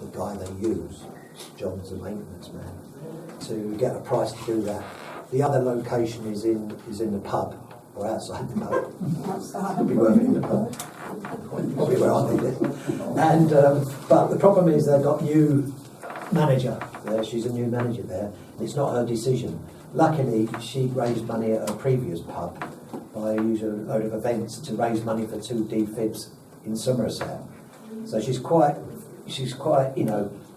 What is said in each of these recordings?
the guy they use, John's the maintenance man, to get a price to do that. The other location is in the pub, or outside the pub. It'd be worth it in the pub. Probably where I did it. And but the problem is they've got new manager there. She's a new manager there. It's not her decision. Luckily, she raised money at her previous pub by using a load of events to raise money for 2 defibs in Somerset. So she's quite,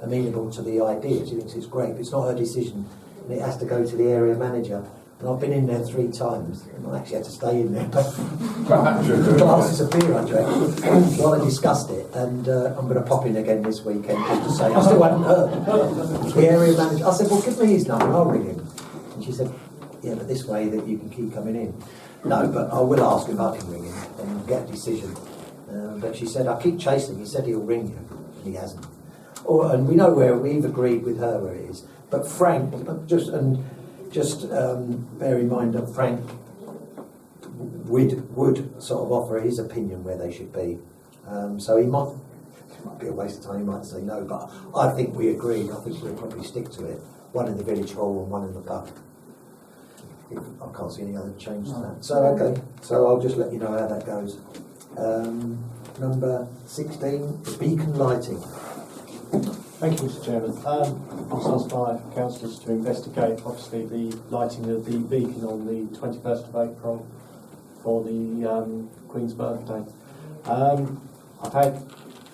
amenable to the idea. She thinks it's great, but it's not her decision, and it has to go to the area manager. And I've been in there 3 times, and I actually had to stay in there, but glasses of beer I drank while I discussed it, and I'm going to pop in again this weekend just to say, I still haven't heard. The area manager, I said, well, give me his number and I'll ring him. And she said, yeah, but this way that you can keep coming in. No, but I will ask if I can ring him and get a decision. But she said, I keep chasing him. He said he'll ring you, and he hasn't. And we know where, we've agreed with her where it is. But Frank, just bear in mind that Frank would sort of offer his opinion where they should be. So it might be a waste of time, he might say no, but I think we agreed. I think we'll probably stick to it. One in the village hall and one in the pub. I can't see any other change to that. So, okay, so I'll just let you know how that goes. Number 16, beacon lighting. Thank you, Mr. Chairman. I was asked by councillors to investigate, obviously, the lighting of the beacon on the 21st of April for the Queen's birthday. I've had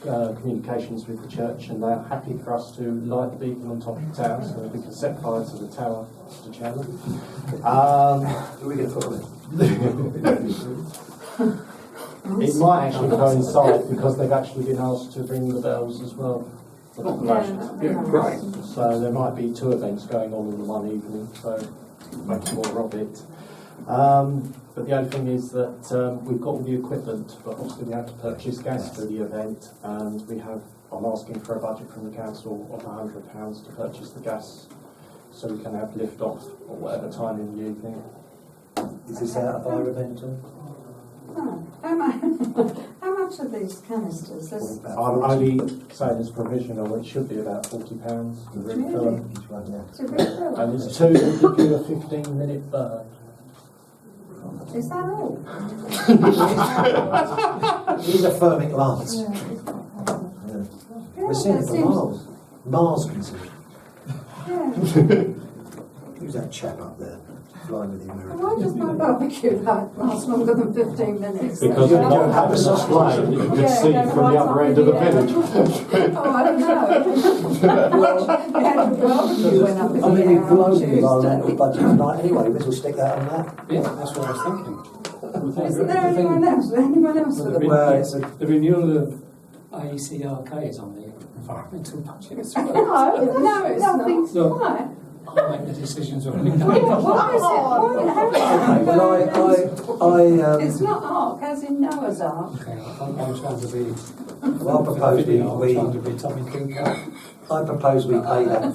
communications with the church, and they're happy for us to light the beacon on top of the tower, so we can set fire to the tower, Mr. Chairman. Who are we going to put on it? It might actually coincide because they've actually been asked to ring the bells as well. Right. So there might be 2 events going on in one evening, so make more of it. But the only thing is that we've got all the equipment, but obviously we have to purchase gas for the event, and I'm asking for a budget from the council of £100 to purchase the gas, so we can have lift off at whatever time in the evening. Is this out of our event? Oh, how much are these canisters? I'm only saying it's provisional, it should be about £40 to refill them. And it's 2 to give you a 15-minute burn. Is that all? These are thermic lamps. Yeah. We're seeing it for miles. Mars can see it. Yeah. Who's that chap up there? Flying with the Americans. Why does my barbecue last longer than 15 minutes? Because you don't have a display that you can see from the other end of the village. Oh, I don't know. I mean, we've blown the environmental budget tonight anyway. This will stick that on that. Yeah, that's what I was thinking. Isn't there anyone else? The renewal of AECRK is on the environmental budget. No, it's not. Look, Why? I'll make the decisions when we What is it? It's not Ark, as in Noah's Ark. Okay, I'm trying to be. Well, I propose I'm trying to be Tommy Cooper. I propose we pay that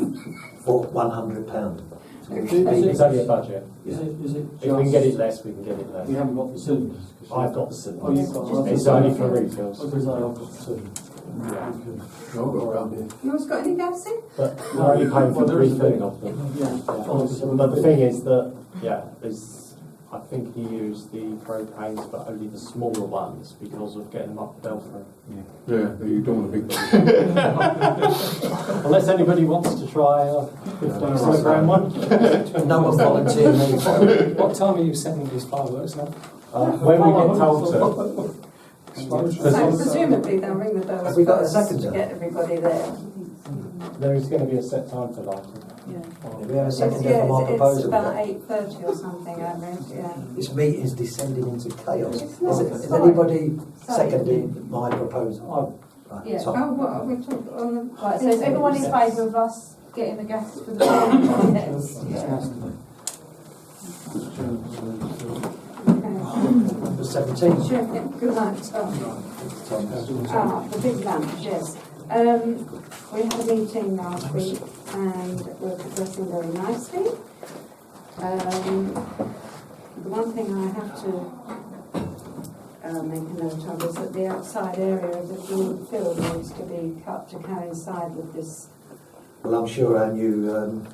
for £100. It's only a budget. Is it If we can get it less, we can get it less. We haven't got the cylinders. I've got the cylinders. Oh, you've got It's only for refills. I've got the cylinders. Yeah. Yours got any gas in? But we're only paying for the refilling of them. Yeah. But the thing is that, I think he used the propanes, but only the smaller ones because of getting them up the belfry. Yeah, you don't want a big one. Unless anybody wants to try a 15 kilogram one. No one volunteered me. What time are you setting these fireworks up? When we get told to. So presumably they'll ring the bells Have we got a first second to then? get everybody there. There is going to be a set time for lighting. Yeah. We have a second Yeah, for my it's proposal. about 8:30 or something, I read, yeah. This meeting is descending into chaos. It's not, it's Is fine. anybody Sorry. seconding my proposal? Right, Yeah. so- Oh, what are we talking on the... Right, so is everyone in favour of us getting the gas for the yes. Number 17. Sure, yeah, good night. The big lamp, yes. We had a meeting last week and we're progressing very nicely. The one thing I have to make a note of is that the outside area of the field needs to be cut to coincide with this. Well, I'm sure our new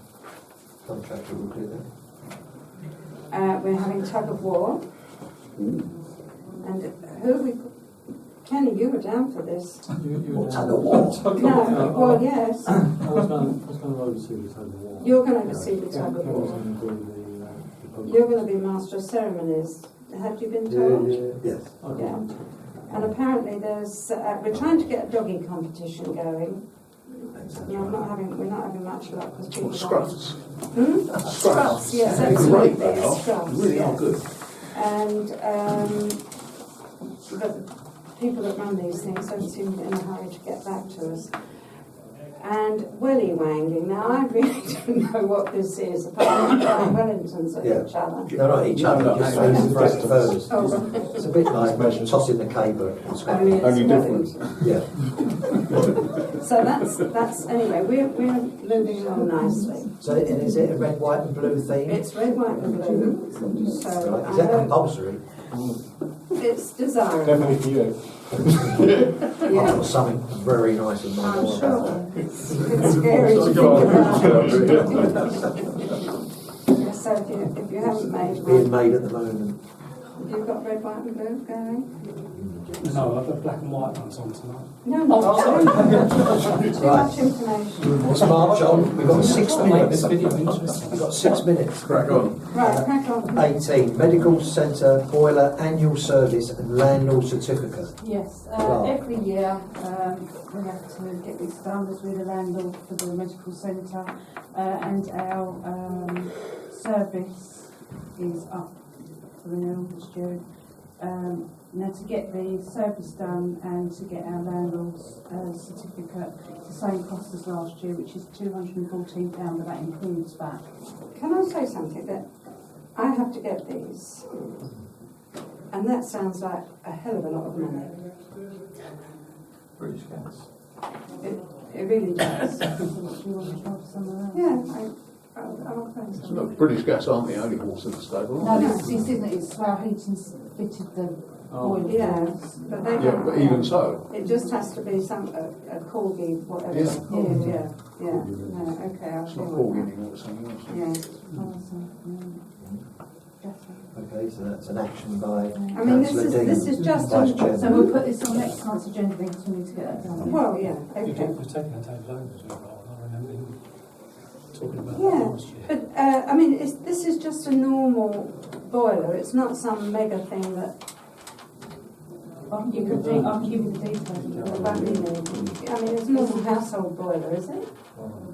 contractor will do that. We're having tug of war. And who we... Kenny, you were down for this. What, tug of war? No, well, yes. I was going to oversee the tug of war. You're going to oversee the tug of war. Kevin's going to do the You're going to be master of ceremonies. Had you been told? Yes. Yeah. And apparently there's, we're trying to get a doggy competition going. Yeah, we're not having much luck because people Scruffs. Scruffs, yes, absolutely. It's scruffs, Really yeah. are good. And but people that run these things don't seem in a hurry to get back to us. And welly wanging. Now I really don't know what this is, apart from throwing Wellingtons at each other. They're not each other, No, just no, throwing fresh furs. Oh, right. It's a bit like tossing the caber. Only it's Only Wellingtons. different. Yeah. So that's anyway, we're moving along nicely. So is it a red, white and blue theme? It's red, white and blue. So Right. Is that compulsory? it's desirable. Definitely for you. I've Yeah, got something very nice in mind. I'm more about sure. It's scary to think about. So if you haven't made It's being one, made at the moment. have you got red, white and blue going? No, I've got black and white ones on tonight. No, too much information. Let's march on. We've got 6 Make minutes. this video interesting. We've got 6 minutes. Crack on. Right, crack on. 18. Medical Centre Boiler Annual Service and Landlord Certificate. Yes, Wow. every year we have to get this done as we're the landlord for the medical centre, and our service is up for renewal this year. Now to get the service done and to get our landlord's certificate, it's the same cost as last year, which is £214, but that includes VAT. Can I say something that I have to get these, and that sounds like a hell of a lot of money. British Gas. It really does. Do you want to try somewhere else? Yeah, I'll find So some. look, British Gas aren't the only horse in the stable, No, are they? this isn't it? It's our heating's fitted the boiler. Yeah, but they Yeah, don't. but even so, It just has to be a corgi, whatever. Yeah. Yeah. No, okay, I'll it's deal not with bargaining or something else. that. Yeah. Oh, so, Okay, so that's an action by I mean, Councillor Dean, this is just Vice a, Chairman. So we'll put this on next month's agenda because we need to get that done. well, yeah, You've okay. taken a table over as well. I remember you talking about that Yeah, last year. but I mean, this is just a normal boiler. It's not some mega thing that I can give you the details. that won't be needed. I mean, it's a normal household boiler, is it?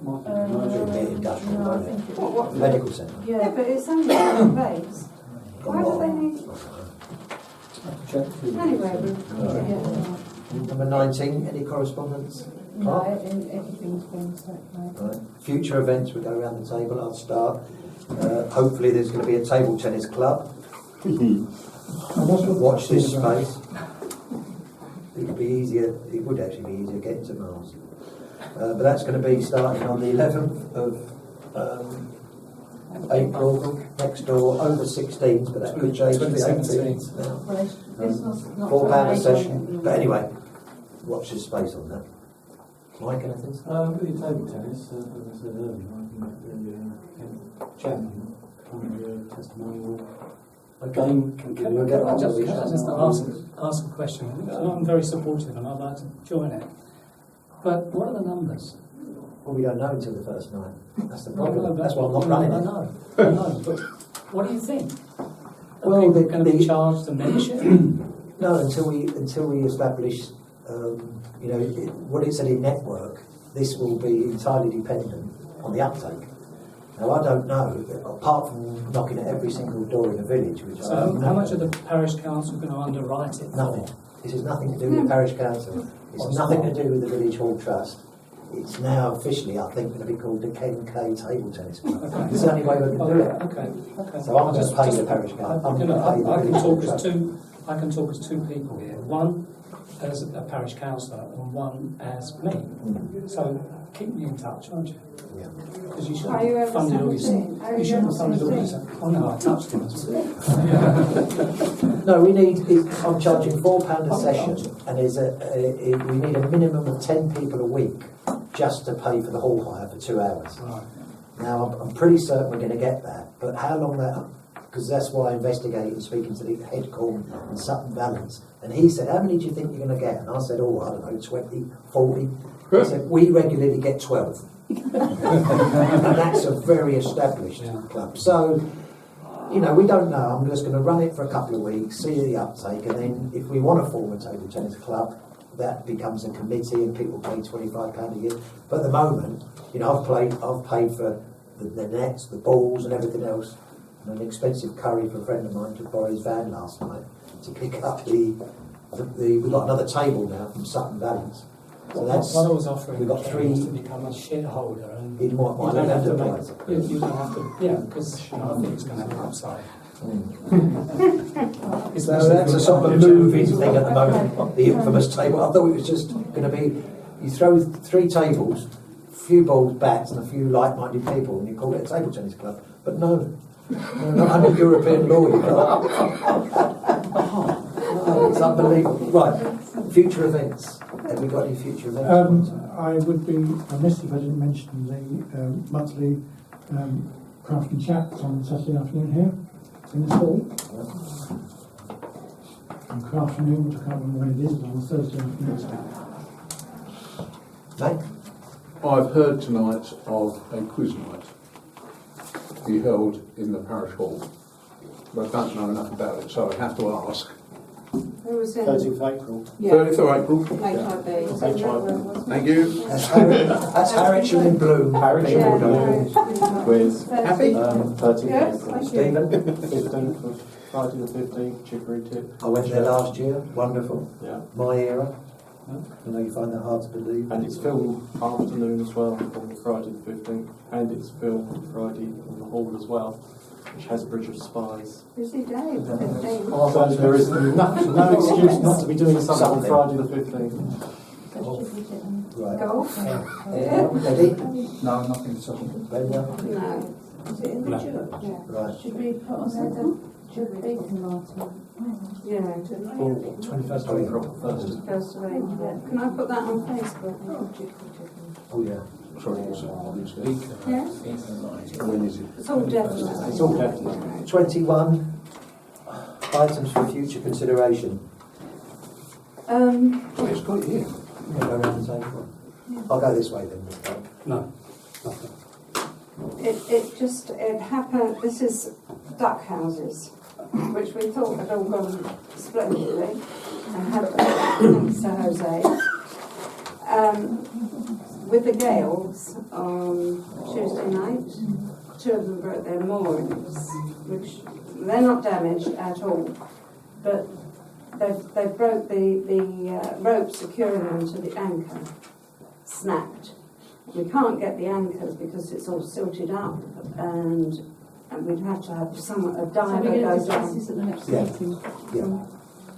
Should be industrial, no, I won't it? think it What? Medical Centre. Yeah, Yeah, but it's only a base. Why do they need? Anyway, yeah. Number 19, any correspondence? No, everything's been circulated. Right. Future events, we go around the table, I'll start. Hopefully there's going to be a table tennis club. Watch this space. It would be easier, it would actually be easier getting to Mars. But that's going to be starting on the 11th of April, next door, over 16s, but that could change to the 18th now. Well, this was not £4 a for session. But anyway, watch this space on that. Mike, anything? With the table tennis, as I said earlier, I can make the chairman on the testimonial. Again, Can I just ask a question? I'm very supportive and I'd like to join it. But what are the numbers? Well, we don't know until the first night. That's the No, problem. but- That's why I'm not running I it. know, but what do you think? Are Well, people going to be the- charged a membership? No, until we establish, what it's a network, this will be entirely dependent on the uptake. Now, I don't know, apart from knocking at every single door in the village, which I So don't how know. much are the parish council going to underwrite it for? Nothing. This has nothing to do with the parish council. It's nothing to do with the village hall trust. It's now officially, I think, going to be called the Ken K Table Tennis Club. Okay. It's the only way we can do it. Okay. So I'm going to pay the parish council. I'm going to pay the I can village hall talk as trust. I can talk as two people here. One as a parish councillor and one as me. So keep me in touch, won't you? Yeah. Because you should Are you have over funded all your... 17? Are You shouldn't have funded all 17? your... Oh no, I touched him. No, we need. I'm charging £4 a session, and we need a minimum of 10 people a week just to pay for the hall hire for 2 hours. Right. Now, I'm pretty certain we're going to get that, but how long that... Because that's why I investigated speaking to the head corn in Sutton Valence, and he said, how many do you think you're going to get? And I said, oh, I don't know, 20, 40. He said, we regularly get 12. And that's a very established club. So, you know, we don't know. I'm just going to run it for a couple of weeks, see the uptake, and then if we want to form a table tennis club, that becomes a committee and people pay £25 a year. But at the moment, you know, I've paid for the nets, the balls and everything else. And an expensive curry for a friend of mine to borrow his van last night to pick up we've got another table now from Sutton Valence. So that's, what I was offering we've got Karen, was to 3 become a shareholder and in what you don't have to make, enterprise. you don't have to, because I think it's going to have an upside. So that's a sort of moving thing at the moment, the infamous table. I thought it was just going to be, you throw 3 tables, a few balls, bats and a few like-minded people and you call it a table tennis club. But no, not under European law you can't. Oh, it's unbelievable. Right, future events. Have we got any future events? I would be remiss if I didn't mention the monthly craftsman chat on Saturday afternoon here in the hall. And craftsman, which I can't remember when it is, but on Thursday afternoon. Mate? I've heard tonight of a quiz night to be held in the parish hall, but I don't know enough about it, so I have to ask. Who was in? 30th of April. 30th of April. HIB. Thank you. That's Harrietsham in bloom. Harrietsham quiz. Happy? 30th of Yes, April. thank you. Stephen? 15th of Friday the 15th, Chicory Tip. I went there last year. Wonderful. Yeah. My era. I know you find that hard to believe. And it's film afternoon as well on Friday the 15th. And it's film Friday in the hall as well, which has Bridge of Spies. Busy day, 15. So there is no excuse not to be doing something on Friday the 15th. Right. Golf? Eddie? No, nothing at all. Benya? No. Is it in the church? Yeah. Right. Should we put on there the beacon lighting? Yeah. 21st of April, Thursday. 1st of April. Can I put that on Facebook? Oh, yeah. Sorry, it's obviously. Yes? When is it? It's all definite. It's all definite. 21 items for future consideration. Oh, it's got it here. Yeah, go around the table. I'll go this way then. No, nothing. It happened, this is duck houses, which we thought had all gone splendidly, and had, thanks to Jose. With the gales on Tuesday night, 2 of them broke their moorings, which they're not damaged at all, but they broke the rope securing them to the anchor, snapped. We can't get the anchors because it's all silted up, and we'd have to have a So diver we're going go to discuss down. this at the next Yeah. meeting. Yeah.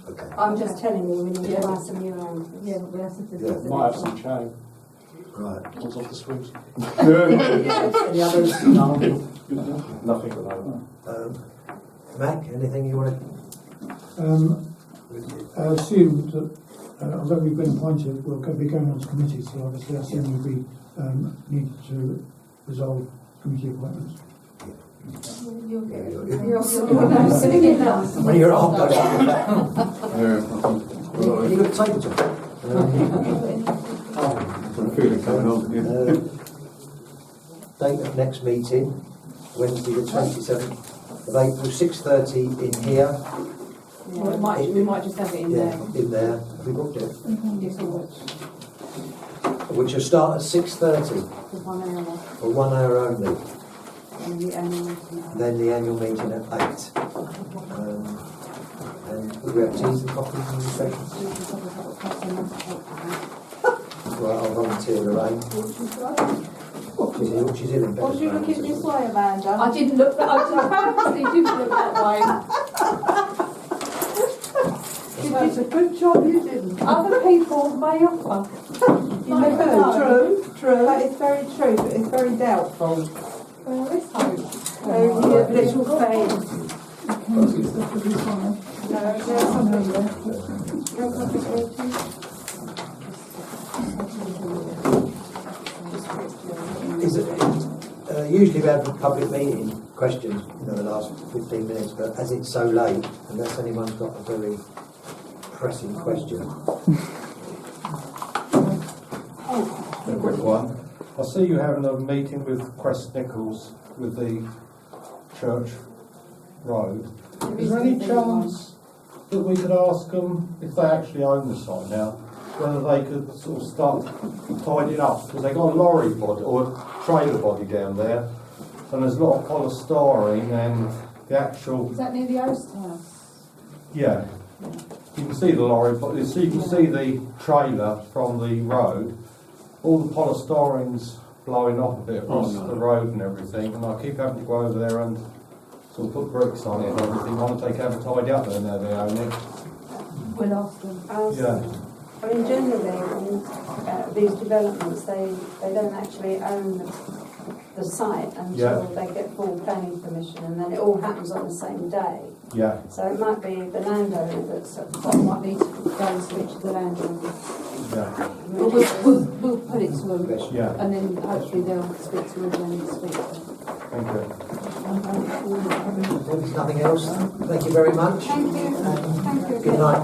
Okay. I'm just telling you, we need Yeah. to buy some new anchors. Yeah, but we have to discuss Yeah. the Might have next some one. chain. Right. One's off the swings. Any others? No. Nothing at the moment. Mac, anything you want I assume that although we've been appointed, we'll be going on to committees, so obviously I assume we'll be needed to resolve committee appointments. You're sitting in us. When you're on, go down. Yeah, You got a table to I've got a feeling coming on. Yeah. Date of next meeting, Wednesday the 27th of April, 6:30 in here. Well, we might just have it in Yeah, there. in there. Have we booked it? Yes, it was. Which will start at 6:30 For 1 hour. for 1 hour only. And the annual meeting. Then the annual meeting at 8. And we have teas and coffees and refreshments. Right, I'll volunteer Lorraine. She's in bed. Was you looking this way, Amanda? I didn't look that. I purposely didn't look that way. That's a good job you didn't. Other people may offer. You never know. True. true. That is very true, but it's very doubtful. Well, let's hope. Oh, yeah, little fade. No, there's something there. No public meeting? Is it, usually we have a public meeting questions, the last 15 minutes, but as it's so late, unless anyone's got a very pressing question. A quick one. I see you having a meeting with Crest Nichols with the Church Road. Is there any chance that we could ask them if they actually own the site now, whether they could sort of start tidying up, because they've got a lorry body or a trailer body down there, and there's a lot of polystyrene and the actual. Is that near the Oast House? Yeah. You can see the lorry, but so you can see the trailer from the road. All the polystyrene's blowing off a bit across the road and everything, and I keep having to go over there and sort of put bricks on it and everything. I want to take have it tidy up there now they own it. We'll ask them. Yeah. I mean, generally, these developments, they don't actually own the site until they get full planning permission, and then it all happens on the same day. Yeah. So it might be the landowner that's at the That might need to go and speak to the landlord. Yeah. We'll put it to them, Yeah. and then hopefully they'll speak to us when they need to speak to them. Thank you. If there's nothing else, thank you very much. Thank you. Thank you. Good night.